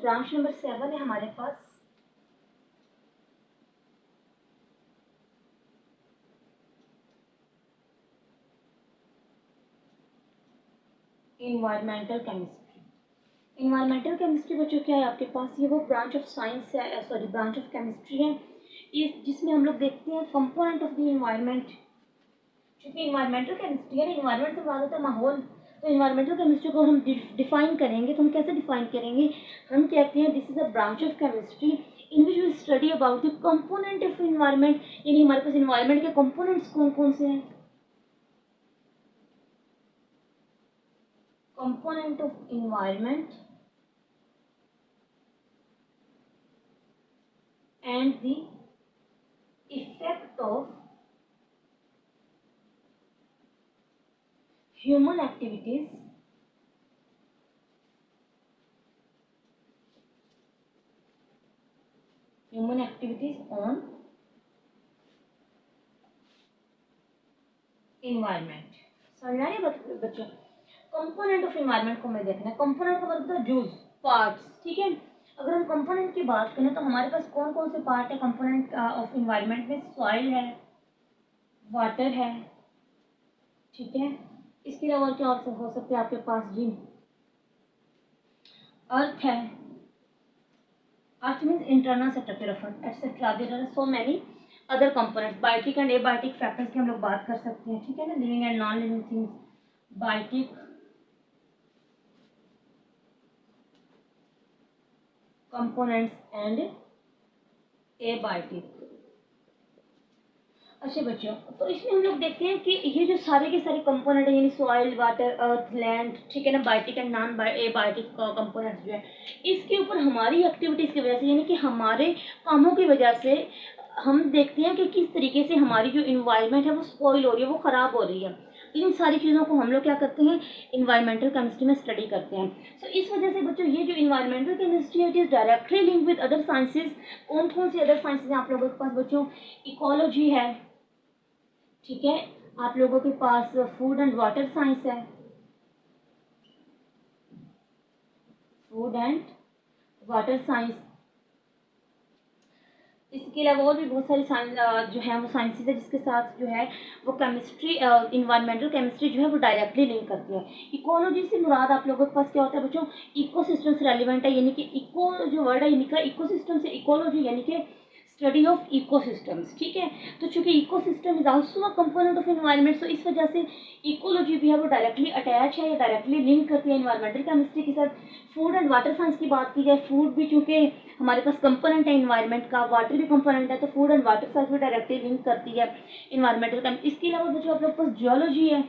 Branch number 7 है हमारे पास environmental chemistry. Environmental chemistry बच्चों क्या है आपके पास, ये वो ब्रांच ऑफ साइंस है, सॉरी ब्रांच ऑफ केमिस्ट्री है इस जिसमें हम लोग देखते हैं कंपोनेंट ऑफ द इन्वायरमेंट। क्योंकि इन्वायरमेंटल केमिस्ट्री है, इन्वायरमेंट से बात होता है माहौल, तो इन्वायरमेंटल केमिस्ट्री को हम डिफाइन करेंगे तो हम कैसे डिफाइन करेंगे, हम कहते हैं this is a branch of chemistry in which we study about the component of environment, यानी हमारे पास इन्वायरमेंट के कंपोनेंट्स कौन कौन से हैं, component of environment and the effect of human activities on environment। समझ आ रही है बच्चों, कंपोनेंट ऑफ इन्वायरमेंट को हमें देखना है। कंपोनेंट का मतलब है जूज, पार्ट्स, ठीक है। अगर हम कंपोनेंट की बात करें तो हमारे पास कौन कौन से पार्ट है कंपोनेंट ऑफ इन्वायरमेंट में, सॉइल है, वाटर है, ठीक है। इसके अलावा और क्या और हो सकते हैं आपके पास जी, अर्थ है, earth means internal structure of earth et cetera, there are so many other components, biotic and abiotic factors की हम लोग बात कर सकते हैं, ठीक है ना, living and non living things, biotic components and abiotic. अच्छा बच्चों, तो इसमें हम लोग देखते हैं कि ये जो सारे के सारे कंपोनेंट है, यानी सॉइल, वाटर, अर्थ, लैंड, ठीक है ना, biotic and non abiotic components जो है, इसके ऊपर हमारी एक्टिविटीज़ की वजह से, यानी कि हमारे कामों की वजह से हम देखते हैं कि किस तरीके से हमारी जो इन्वायरमेंट है वो स्पॉइल हो रही है, वो ख़राब हो रही है। इन सारी चीज़ों को हम लोग क्या करते हैं, इन्वायरमेंटल केमिस्ट्री में स्टडी करते हैं। सो इस वजह से बच्चों ये जो इन्वायरमेंटल केमिस्ट्री है it is directly link with other sciences. कौन कौन सी अदर साइंसेज हैं आप लोगों के पास बच्चों, इकोलॉजी है, ठीक है, आप लोगों के पास फूड एंड वाटर साइंस है, फूड एंड वाटर साइंस। इसके अलावा और भी बहुत सारी साइंस जो है वो साइंसेज है जिसके साथ जो है वो केमिस्ट्री, इन्वायरमेंटल केमिस्ट्री जो है वो डायरेक्टली लिंक करती है। इकोलॉजी से मुराद आप लोगों के पास क्या होता है बच्चों, इकोसिस्टम से रेलिवेंट है, यानी कि इको जो वर्ड है यानी कि इकोसिस्टम से इकोलॉजी यानी कि स्टडी ऑफ इकोसिस्टम्स, ठीक है। तो चूंकि ecosystem is also a component of environment, तो इस वजह से इकोलॉजी भी है वो डायरेक्टली अटैच है या डायरेक्टली लिंक करती है एनवायरमेंटल केमिस्ट्री के साथ। फूड एंड वाटर साइंस की बात की जाए, फूड भी चूंकि हमारे पास कंपोनेंट है एनवायरनमेंट का, वाटर भी कंपोनेंट है, तो फूड एंड वाटर साइंस भी डायरेक्टली लिंक करती है एनवायरमेंटल केमिस्ट्री। इसके अलावा बच्चों आप लोग पास जियोलॉजी है,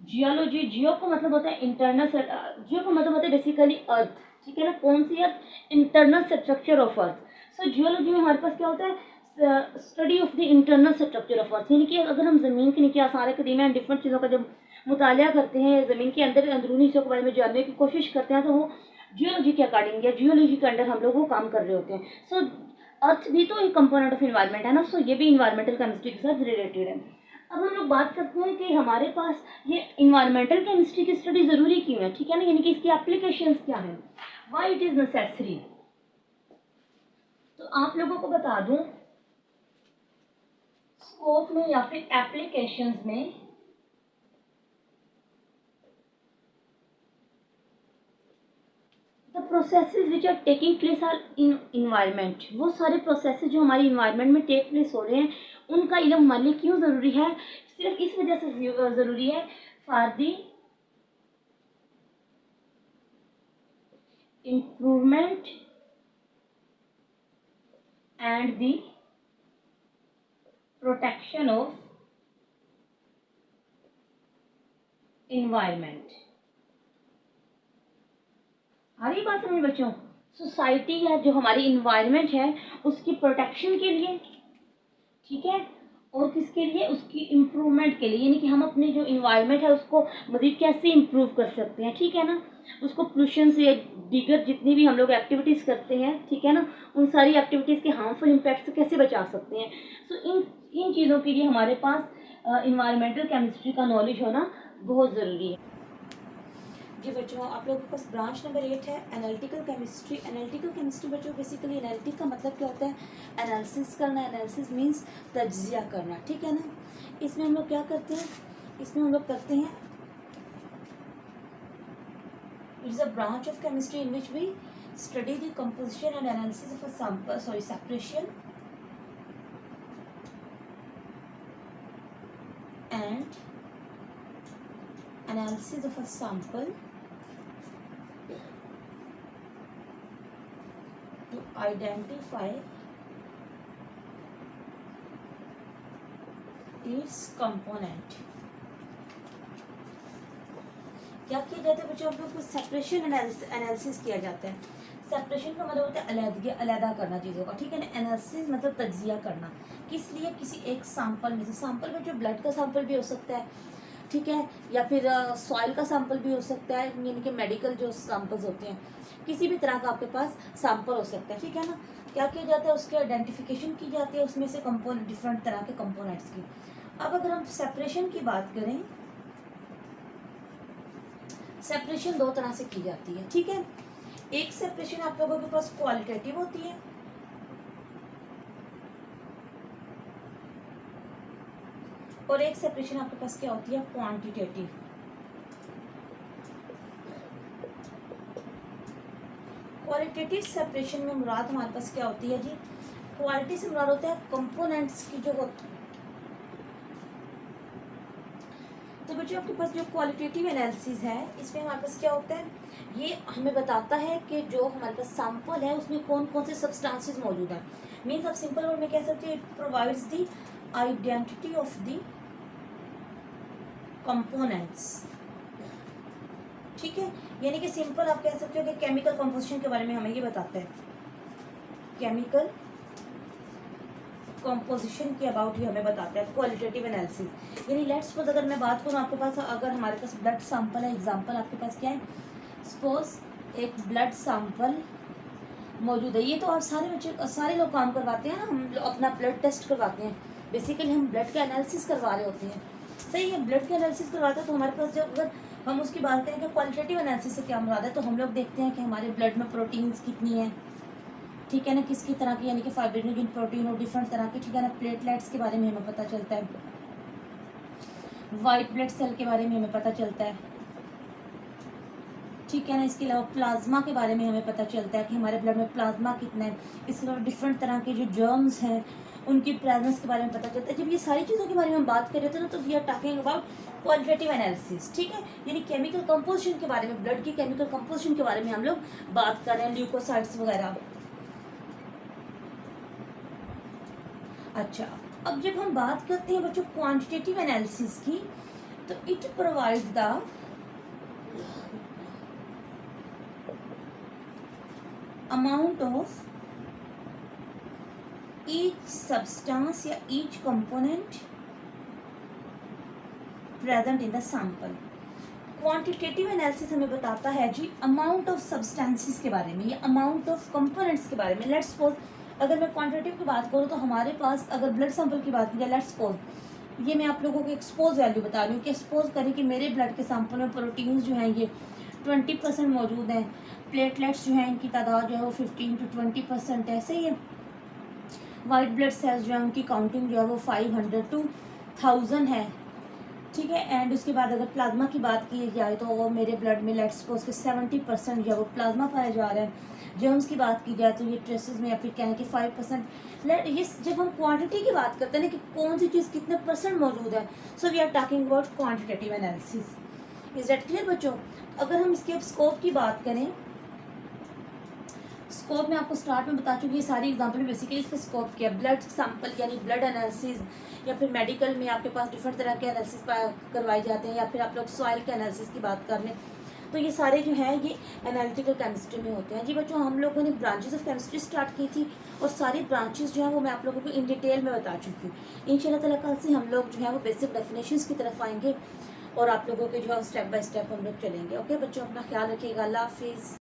जियोलॉजी, जियो का मतलब होता है इंटरनल, जियो का मतलब होता है बेसिकली अर्थ, ठीक है ना, कौन सी earth, internal structure of earth. So geology में हमारे पास क्या होता है, study of the internal structure of earth, यानी कि अगर हम ज़मीन के नीचे आसार कदीम एंड डिफरेंट चीज़ों का जब मुतालिया करते हैं, ज़मीन के अंदर अंदरूनी हिस्सों के बारे में जानने की कोशिश करते हैं, तो वो जियोलॉजी के अकॉर्डिंग या जियोलॉजी के अंडर हम लोग वो काम कर रहे होते हैं। सो अर्थ भी तो एक कंपोनेंट ऑफ इन्वायरमेंट है ना, सो ये भी इन्वायरमेंटल केमिस्ट्री के साथ रिलेटेड है। अब हम लोग बात करते हैं कि हमारे पास ये इन्वायरमेंटल केमिस्ट्री की स्टडी ज़रूरी क्यों है, ठीक है ना, यानी कि इसकी एप्लीकेशंस क्या हैं, व्हाई इट इज़ नेसेसरी। तो आप लोगों को बता दूं, स्कोप में या फिर एप्लीकेशंस में the processes which are taking place are in environment, वो सारे प्रोसेसेस जो हमारी इन्वायरमेंट में टेक प्लेस हो रहे हैं उनका इल्म हमारे लिए क्यों ज़रूरी है, सिर्फ इस वजह से ज़रूरी है, for the improvement and the protection of environment. आ रही बात समझ बच्चों, सोसाइटी या जो हमारी इन्वायरमेंट है उसकी प्रोटेक्शन के लिए, ठीक है, और किसके लिए, उसकी इम्प्रूवमेंट के लिए, यानी कि हम अपनी जो इन्वायरमेंट है उसको मज़ीद कैसे इम्प्रूव कर सकते हैं, ठीक है ना, उसको पोल्यूशन से दीगर जितनी भी हम लोग एक्टिविटीज़ करते हैं, ठीक है ना, उन सारी एक्टिविटीज़ के हार्मफुल इम्पैक्ट से कैसे बचा सकते हैं। सो इन चीज़ों के लिए हमारे पास इन्वायरमेंटल केमिस्ट्री का नॉलेज होना बहुत ज़रूरी है। जी बच्चों, आप लोगों के पास ब्रांच नंबर 8 है एनालिटिकल केमिस्ट्री। एनालिटिकल केमिस्ट्री बच्चों बेसिकली एनालिटिक का मतलब क्या होता है? एनालिसिस करना। एनालिसिस मीन्स तज्जिया करना, ठीक है ना। इसमें हम लोग क्या करते हैं? इसमें हम लोग करते हैं, it is a branch of chemistry in which we study the composition and analysis of a sample, sorry separation and analysis of a sample to identify its component। क्या किया जाता है बच्चों? आप लोग को सेपरेशन एनालिसिस किया जाता है। सेपरेशन का मतलब होता है अलग अलहदा करना चीज़ों का, ठीक है ना। एनालिसिस मतलब तज्जिया करना, किस लिए? किसी एक सैंपल में से। सैंपल में जो ब्लड का सैंपल भी हो सकता है, ठीक है, या फिर सॉइल का सैंपल भी हो सकता है, यानी कि मेडिकल जो सैंपल्स होते हैं, किसी भी तरह का आपके पास सैंपल हो सकता है, ठीक है ना। क्या किया जाता है? उसकी आइडेंटिफिकेशन की जाती है, उसमें से कंपोनेंट, डिफरेंट तरह के कंपोनेंट्स की। अब अगर हम सेपरेशन की बात करें, सेपरेशन दो तरह से की जाती है, ठीक है। एक सेपरेशन आप लोगों के पास क्वालिटेटिव होती है, और एक सेपरेशन आपके पास क्या होती है? क्वांटिटेटिव। क्वालिटेटिव सेपरेशन में मुराद हमारे पास क्या होती है जी? क्वालिटी से मुराद होता है कंपोनेंट्स की जो होती। तो बच्चों आपके पास जो क्वालिटेटिव एनालिसिस है, इसमें हमारे पास क्या होता है? ये हमें बताता है कि जो हमारे पास सैंपल है उसमें कौन कौन से सब्सटेंसेस मौजूद हैं। मीन्स आप सिंपल वर्ड में कह सकते हैं, it provides the identity of the components, ठीक है। यानी कि सिंपल आप कह सकते हो कि केमिकल कंपोजिशन के बारे में हमें ये बताता है, केमिकल कंपोजिशन के अबाउट ही हमें बताता है क्वालिटेटिव एनालिसिस। यानी लेट्स सपोज अगर मैं बात करूँ, आपके पास अगर हमारे पास ब्लड सैंपल है, एग्जांपल आपके पास क्या है? सपोज एक ब्लड सैंपल मौजूद है। ये तो आप सारे बच्चे, सारे लोग काम करवाते हैं ना, हम अपना ब्लड टेस्ट करवाते हैं। बेसिकली हम ब्लड का एनालिसिस करवा रहे होते हैं, सही है। ब्लड का एनालिसिस करवाते हैं तो हमारे पास जब अगर हम उसकी बात करें कि क्वालिटेटिव एनालिसिस से क्या मुराद है, तो हम लोग देखते हैं कि हमारे ब्लड में प्रोटीन्स कितनी है, ठीक है ना, किसकी तरह की, यानी कि फाइब्रिनोजेन प्रोटीन और डिफरेंट तरह के, ठीक है ना। प्लेटलेट्स के बारे में हमें पता चलता है, वाइट ब्लड सेल के बारे में हमें पता चलता है, ठीक है ना। इसके अलावा प्लाज्मा के बारे में हमें पता चलता है कि हमारे ब्लड में प्लाज्मा कितना है। इसके अलावा डिफरेंट तरह के जो जर्म्स हैं उनकी प्रेजेंस के बारे में पता चलता है। जब ये सारी चीज़ों के बारे में हम बात कर रहे थे ना, तो we are talking about qualitative analysis, ठीक है। यानी केमिकल कंपोजिशन के बारे में, ब्लड की केमिकल कंपोजिशन के बारे में हम लोग बात कर रहे हैं, ल्यूकोसाइट्स वगैरह। अच्छा, अब जब हम बात करते हैं बच्चों क्वांटिटेटिव एनालिसिस की, तो it provide the amount of each substance या each component present in the sample. Quantitative analysis हमें बताता है जी अमाउंट ऑफ सब्सटेंसेस के बारे में या अमाउंट ऑफ कंपोनेंट्स के बारे में। लेट्स सपोज अगर मैं क्वांटिटेटिव की बात करूँ तो हमारे पास अगर ब्लड सैंपल की बात की जाए, लेट्स सपोज ये मैं आप लोगों को एक्सपोज वैल्यू बता रही हूँ कि सपोज करें कि मेरे ब्लड के सैंपल में प्रोटीन्स जो हैं ये 20% मौजूद हैं, प्लेटलेट्स जो हैं इनकी तादाद जो है वो 15 to 20% है, सही है। वाइट ब्लड सेल्स जो है उनकी काउंटिंग जो है वो 500 to 1000 है, ठीक है। एंड उसके बाद अगर प्लाज्मा की बात की जाए तो वो मेरे ब्लड में लेट्स सपोज के 70% जो है वो प्लाज्मा पाया जा रहा है। जर्म्स की बात की जाए तो ये ट्रेसेस में या फिर कहने कि 5%। ये जब हम क्वांटिटी की बात करते हैं ना कि कौन सी चीज़ कितने परसेंट मौजूद है, so we are talking about quantitative analysis. Is that clear बच्चों? अगर हम इसके स्कोप की बात करें, स्कोप में आपको स्टार्ट में बता चुकी है सारी एग्जांपल, बेसिकली इसका स्कोप क्या है? ब्लड सैंपल यानी ब्लड एनालिसिस, या फिर मेडिकल में आपके पास डिफरेंट तरह के एनालिसिस करवाए जाते हैं, या फिर आप लोग सॉइल के एनालिसिस की बात कर लें, तो ये सारे जो हैं ये एनालिटिकल केमिस्ट्री में होते हैं। जी बच्चों, हम लोगों ने ब्रांचेस ऑफ केमिस्ट्री स्टार्ट की थी और सारी ब्रांचेस जो हैं वो मैं आप लोगों को इन डिटेल में बता चुकी हूँ। इंशाल्लाह ताला कल से हम लोग जो है वो बेसिक डेफिनेशंस की तरफ आएंगे और आप लोगों के जो है स्टेप बाय स्टेप हम लोग चलेंगे। ओके बच्चों, अपना ख्याल रखिएगा। अल्लाह हाफिज़।